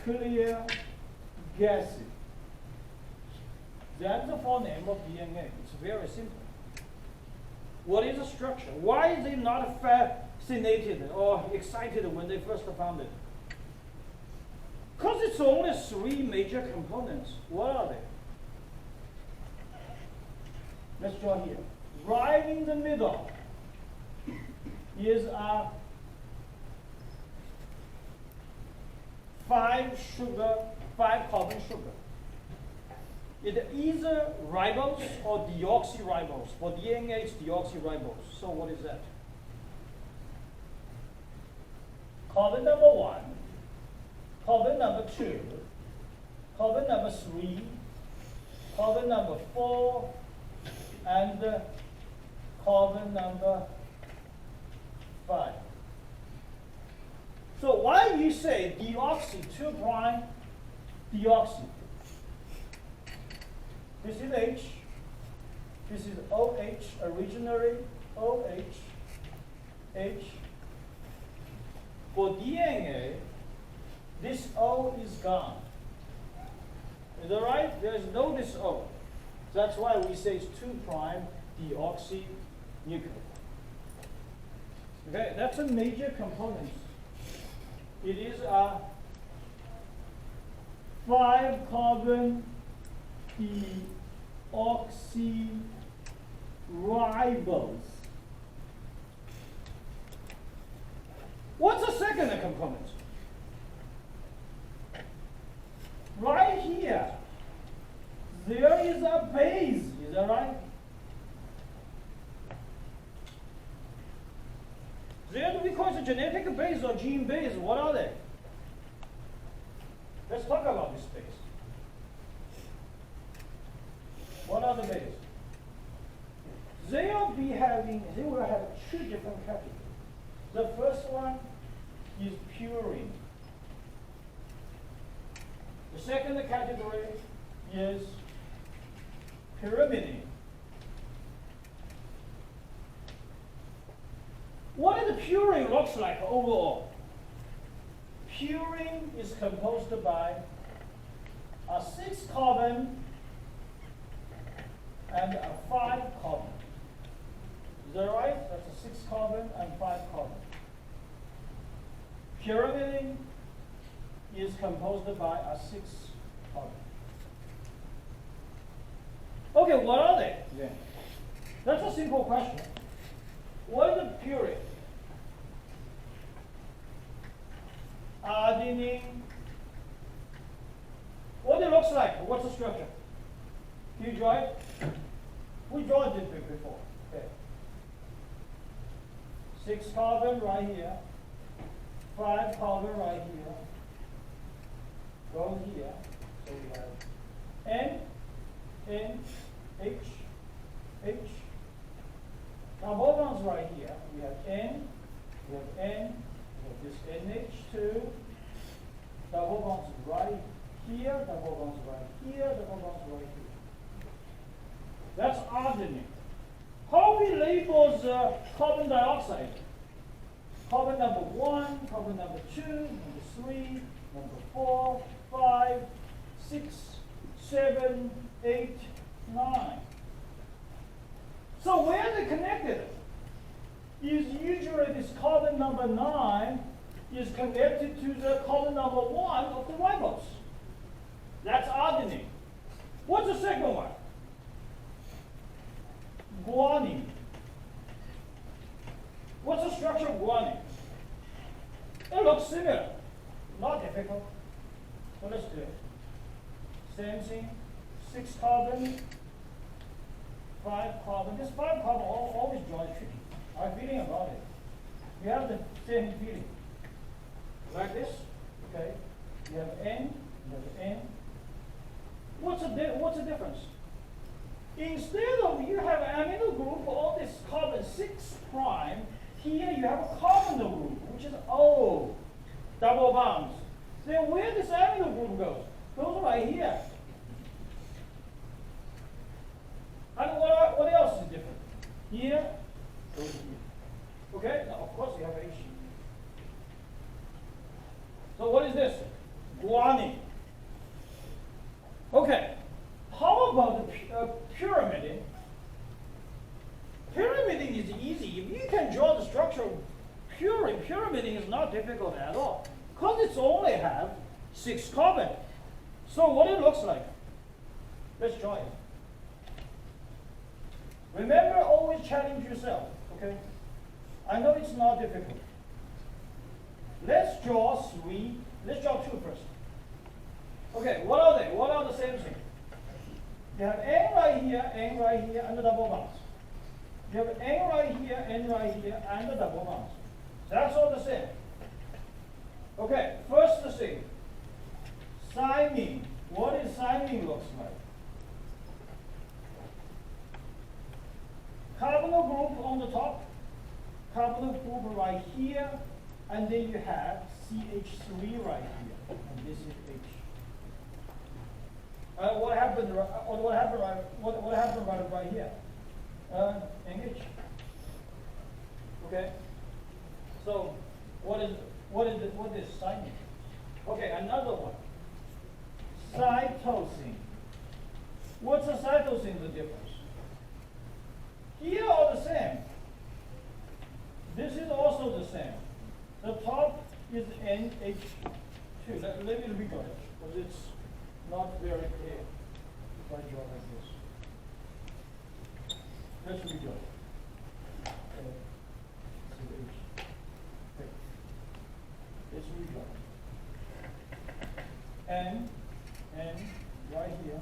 clear, gassy. That's the full name of DNA. It's very simple. What is the structure? Why is it not fascinated or excited when they first found it? Because it's only three major components. What are they? Let's draw here. Right in the middle is a 5-carbon sugar. It either ribose or deoxyribose. For DNA, it's deoxyribose. So what is that? Carbon number 1, carbon number 2, carbon number 3, carbon number 4, and carbon number 5. So why you say deoxy, 2' deoxy? This is H. This is OH, originally OH, H. For DNA, this O is gone. Is that right? There is no this O. That's why we say it's 2' deoxynucleotide. Okay, that's a major component. It is a 5-carbon deoxyribose. What's the second component? Right here, there is a base. Is that right? There do we call it a genetic base or gene base? What are they? Let's talk about this base. What are the bases? They will have 2 different categories. The first one is purine. The second category is pyrimidine. What does the purine looks like overall? Purine is composed by a 6-carbon and a 5-carbon. Is that right? That's a 6-carbon and 5-carbon. Pyrimidine is composed by a 6-carbon. Okay, what are they then? That's a simple question. What is the purine? Adenine. What it looks like? What's the structure? Can you draw it? We drew it before. Okay. 6-carbon right here. 5-carbon right here. Go here. So we have N, H, H. Double bonds right here. We have N, we have this NH2. Double bonds right here, double bonds right here, double bonds right here. That's adenine. How we label the carbon dioxide? Carbon number 1, carbon number 2, number 3, number 4, 5, 6, 7, 8, 9. So where they connected is usually this carbon number 9 is connected to the carbon number 1 of the ribose. That's adenine. What's the second one? Guanine. What's the structure of guanine? It looks similar. Not difficult. So let's do it. Same thing. 6-carbon, 5-carbon. This 5-carbon always draws tricky. I'm feeling about it. You have the same feeling. Like this. Okay. You have N, you have N. What's the difference? Instead of you have an amino group of this carbon 6', here you have a carbonyl group, which is O, double bonds. Then where this amino group goes? Goes right here. And what else is different? Here, goes here. Okay? Now, of course, you have H. So what is this? guanine. Okay, how about the pyrimidine? Pyrimidine is easy. If you can draw the structure of pyrimidine is not difficult at all, because it's only have 6 carbon. So what it looks like, let's draw it. Remember, always challenge yourself, okay? I know it's not difficult. Let's draw 2 first. Okay, what are they? What are the same thing? You have N right here, and the double bonds. You have N right here, and the double bonds. That's all the same. Okay, first thing, thymine. What is thymine looks like? Carbonyl group on the top, carbonyl group right here, and then you have CH3 right here, and this is H. What happened right here? NH. Okay. So what is thymine? Okay, another one. Cytosine. What's the cytosine? The difference? Here are the same. This is also the same. The top is NH2. Let me redraw it, because it's not very clear if I draw like this. Let's redraw it. Okay. Let's redraw it. N right here.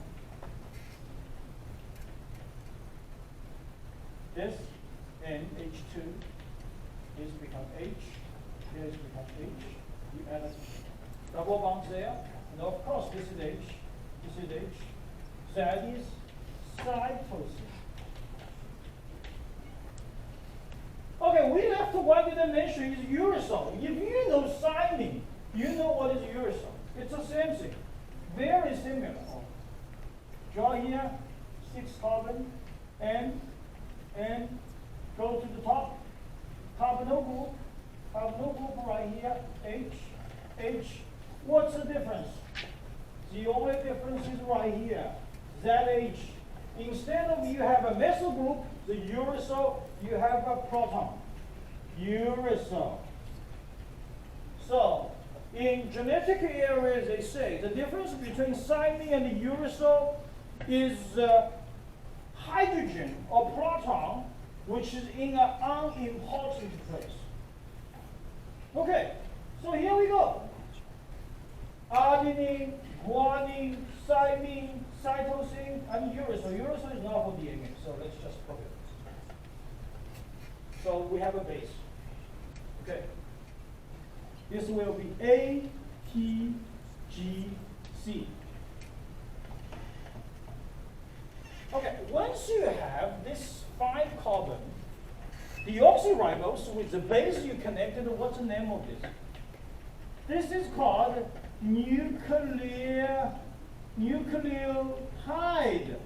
This NH2 is become H. This becomes H. You add a double bonds there. And of course, this is H. This is H. That is cytosine. Okay, we left one dimension is uracil. If you know thymine, you know what is uracil. It's the same thing. Very similar. Draw here, 6 carbon, and go to the top. Carbonyl group right here, H. What's the difference? The only difference is right here, ZH. Instead of you have a methyl group, the uracil, you have a proton, uracil. So, in genetic areas, they say the difference between thymine and the uracil is hydrogen or proton, which is in an unimportant place. Okay, so here we go. Adenine, guanine, thymine, cytosine, and uracil. Uracil is not for DNA, so let's just forget it. So we have a base. Okay. This will be A, T, G, C. Okay, once you have this 5 carbon, deoxyribose with the base you connected, what's the name of this? This is called nucleotide.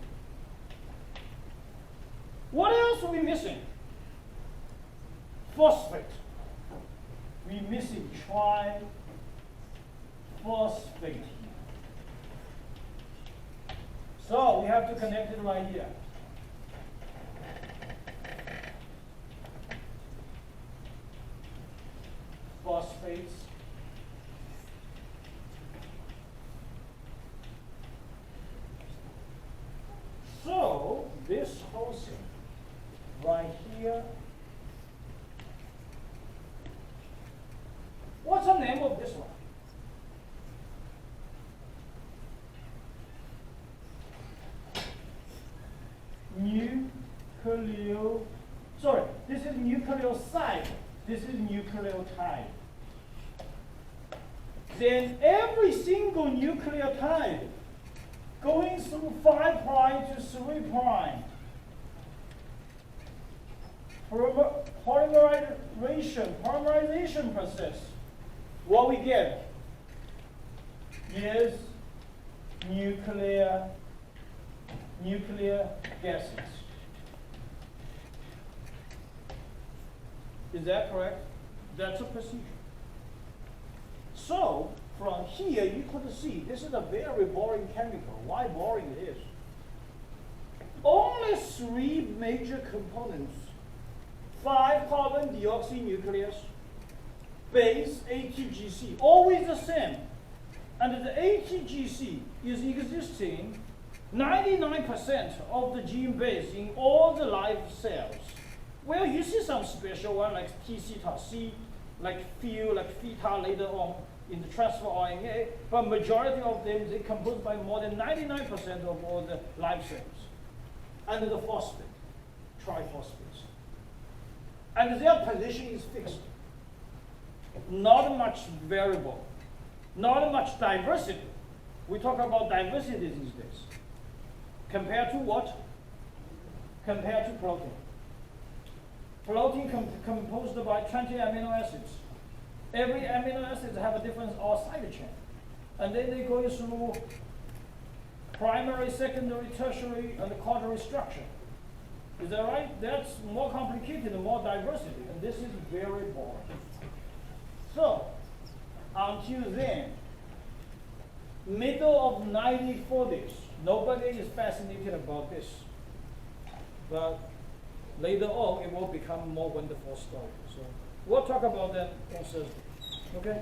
What else are we missing? Phosphate. We're missing triphosphate. So we have to connect it right here. Phosphates. So this whole thing right here. What's the name of this one? This is nucleoside. This is nucleotide. Then every single nucleotide going through 5' to 3'. Polymerization process. What we get is nuclear gases. Is that correct? That's a procedure. So from here you could see this is a very boring chemical. Why boring it is? Only 3 major components. 5 carbon deoxynucleus, base ATGC, always the same. And the ATGC is existing 99% of the gene base in all the live cells. Well, you see some special one like T theta C, like few, like theta later on in the transfer RNA, but majority of them, they composed by more than 99% of all the live cells. And the phosphate, triphosphates. And their position is fixed. Not much variable, not much diversity. We talk about diversity these days. Compared to what? Compared to protein. Protein composed by 20 amino acids. Every amino acid have a different side chain. And then they go through primary, secondary, tertiary, and quaternary structure. Is that right? That's more complicated and more diversity, and this is very boring. So, until then, middle of 1940s, nobody is fascinated about this. But later on, it will become more wonderful story. So, we'll talk about that on Thursday. Okay?